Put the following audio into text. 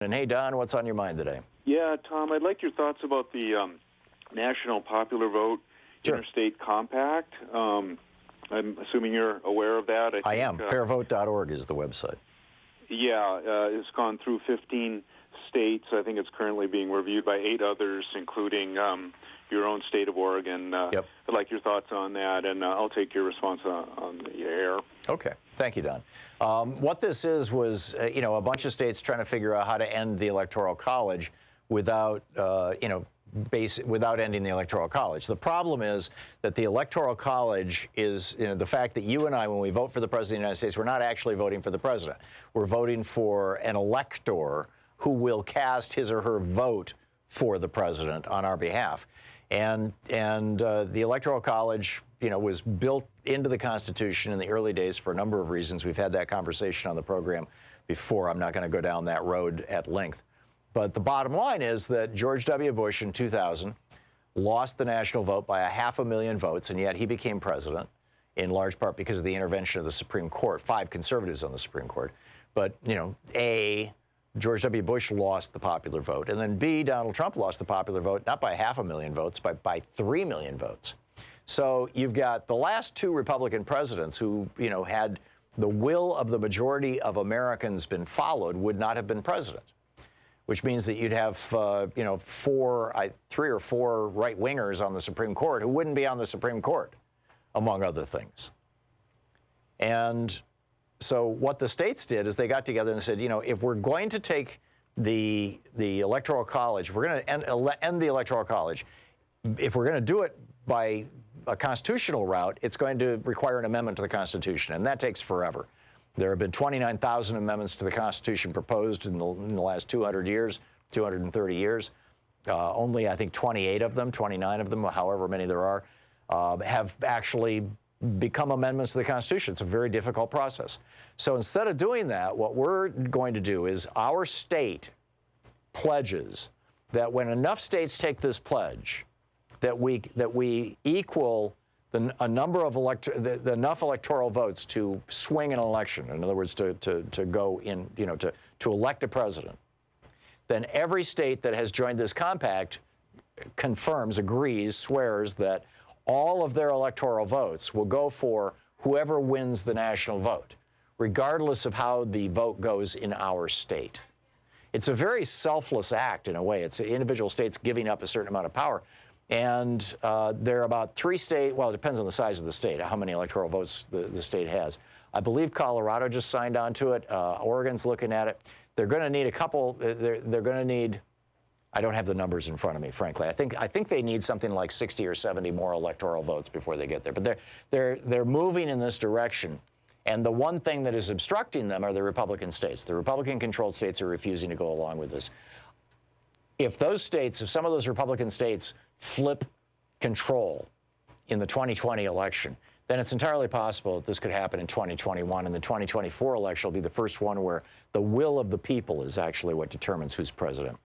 And hey, Don, what's on your mind today? Yeah, Tom, I'd like your thoughts about the National Popular Vote Interstate Compact. I'm assuming you're aware of that. I am. Fairvote.org is the website. Yeah, it's gone through 15 states. I think it's currently being reviewed by 8 others, including your own state of Oregon. Yep. I'd like your thoughts on that, and I'll take your response on the air. Okay. Thank you, Don. What this was, a bunch of states trying to figure out how to end the Electoral College without, without ending the Electoral College. The problem is that the Electoral College is, the fact that you and I, when we vote for the President of the United States, we're not actually voting for the President. We're voting for an elector who will cast his or her vote for the President on our behalf. And the Electoral College, was built into the Constitution in the early days for a number of reasons. We've had that conversation on the program before. I'm not going to go down that road at length. But the bottom line is that George W. Bush in 2000 lost the national vote by 500,000 votes, and yet he became president, in large part because of the intervention of the Supreme Court, 5 conservatives on the Supreme Court. But, A, George W. Bush lost the popular vote, and then B, Donald Trump lost the popular vote, not by 500,000 votes, but by 3 million votes. So you've got the last 2 Republican presidents who, had the will of the majority of Americans been followed, would not have been president, which means that you'd have, 3 or 4 right-wingers on the Supreme Court who wouldn't be on the Supreme Court, among other things. And so what the states did is they got together and said, if we're going to take the Electoral College, if we're going to end the Electoral College, if we're going to do it by a constitutional route, it's going to require an amendment to the Constitution, and that takes forever. There have been 29,000 amendments to the Constitution proposed in the last 200 years, 230 years. Only, I think, 28 of them, 29 of them, however many there are, have actually become amendments to the Constitution. It's a very difficult process. So instead of doing that, what we're going to do is our state pledges that when enough states take this pledge, that we equal enough electoral votes to swing an election. In other words, to go in, to elect a president. Then every state that has joined this compact confirms, agrees, swears that all of their electoral votes will go for whoever wins the national vote, regardless of how the vote goes in our state. It's a very selfless act in a way. It's individual states giving up a certain amount of power. And there are about 3 states, well, it depends on the size of the state, how many electoral votes the state has. I believe Colorado just signed on to it. Oregon's looking at it. They're going to need a couple, they're going to need, I don't have the numbers in front of me, frankly. I think they need something like 60 or 70 more electoral votes before they get there. But they're moving in this direction. And the one thing that is obstructing them are the Republican states. The Republican-controlled states are refusing to go along with this. If some of those Republican states flip control in the 2020 election, then it's entirely possible that this could happen in 2021, and the 2024 election will be the first one where the will of the people is actually what determines who's president.